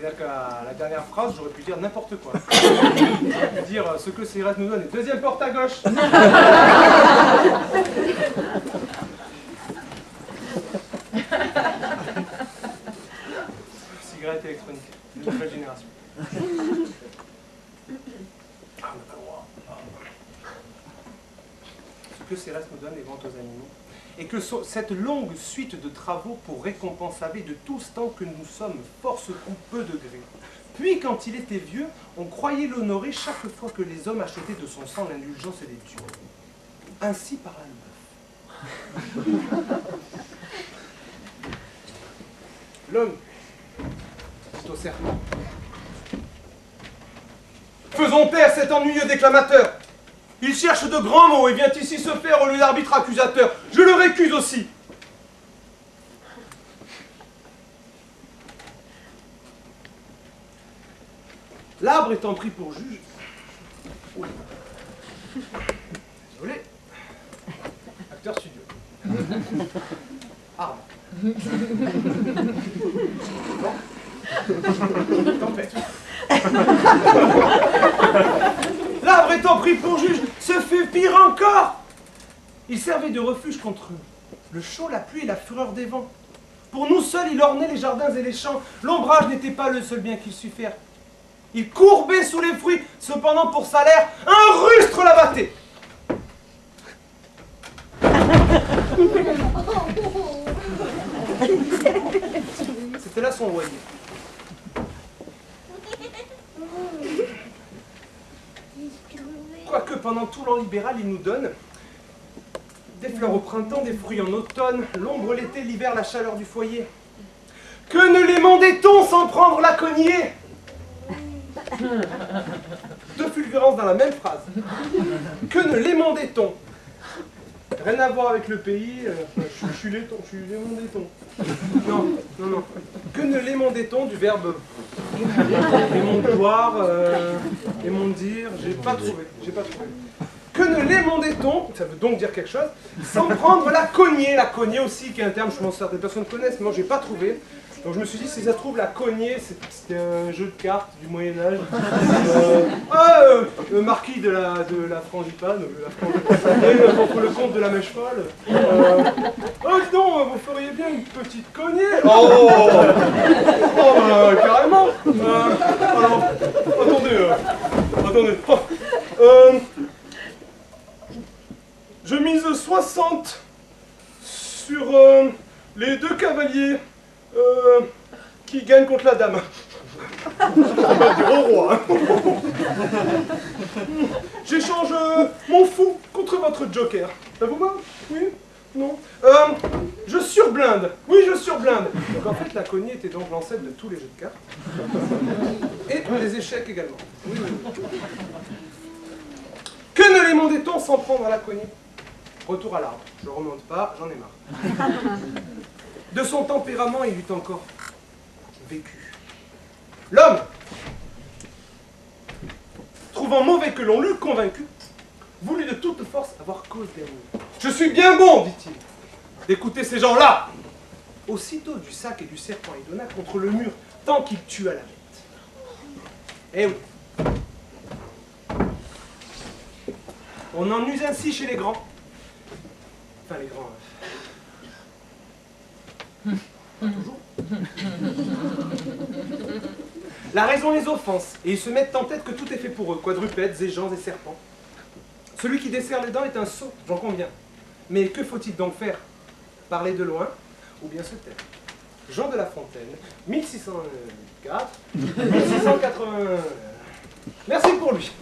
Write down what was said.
C'est-à-dire qu'à la dernière phrase, j'aurais pu dire n'importe quoi. J'aurais pu dire ce que Cigarette nous donne. Et deuxième porte à gauche. Cigarette électronique, de nouvelle génération. Ah, on n'a pas le droit. Ce que Cérès nous donne est vente aux animaux. Et que cette longue suite de travaux pour récompense avait de tout ce temps que nous sommes force ou peu de gré. Puis, quand il était vieux, on croyait l'honorer chaque fois que les hommes achetaient de son sang l'indulgence et les dieux. Ainsi parla le bœuf. L'homme est au serpent. Faisons taire cet ennuyeux déclamateur. Il cherche de grands mots et vient ici se faire au lieu d'arbitre accusateur. Je le récuse aussi. L'arbre étant pris pour juge... Oui. Désolé. Acteur studio. Arbre. Bon. Tempête. L'arbre étant pris pour juge, se fait pire encore. Il servait de refuge contre le chaud, la pluie et la fureur des vents. Pour nous seuls, il ornait les jardins et les champs. L'ombrage n'était pas le seul bien qu'il sut faire. Il courbait sous les fruits, cependant pour salaire, un rustre l'abattait. C'était là son loyer. Quoique pendant tout l'an libéral, il nous donne des fleurs au printemps, des fruits en automne, l'ombre l'été, l'hiver, la chaleur du foyer. Que ne les mandait-on sans prendre la cognée? Deux fulgurances dans la même phrase. Que ne les mandait-on? Rien à voir avec le pays, je suis lémondéton. Non, non, non. Que ne lémondait-on du verbe émondoir, émondir, j'ai pas trouvé. Que ne lémondait-on, ça veut donc dire quelque chose, sans prendre la cognée. La cognée aussi, qui est un terme, je pense que certaines personnes connaissent, mais moi j'ai pas trouvé. Donc je me suis dit, si ça se trouve, la cognée, c'était un jeu de cartes du Moyen-Âge. Le marquis de la frangipane, contre le comte de la mèche folle. Oh, dis donc, vous feriez bien une petite cognée. Carrément. Alors, attendez. Je mise 60 sur les deux cavaliers qui gagnent contre la dame. On va dire au roi. J'échange mon fou contre votre joker. Ça vous va? Oui? Non? Je surblinde. Oui, je surblinde. Donc en fait, la cognée était donc l'ancêtre de tous les jeux de cartes. Et les échecs également. Oui. Que ne les mandait-on sans prendre à la cognée? Retour à l'arbre. Je ne remonte pas, j'en ai marre. De son tempérament, il eut encore vécu. L'homme, trouvant mauvais que l'on l'eût convaincu, voulut de toute force avoir cause d'amour. Je suis bien bon, dit-il, d'écouter ces gens-là. Aussitôt du sac et du serpent, il donna contre le mur, tant qu'il tua la bête. Eh oui. On en use ainsi chez les grands. Enfin, les grands... Toujours. La raison les offense, et ils se mettent en tête que tout est fait pour eux, quadrupèdes, égens et serpents. Celui qui desserre les dents est un sot, j'en conviens. Mais que faut-il donc faire? Parler de loin, ou bien se taire? Jean de La Fontaine, 1604, 1680... Merci pour lui.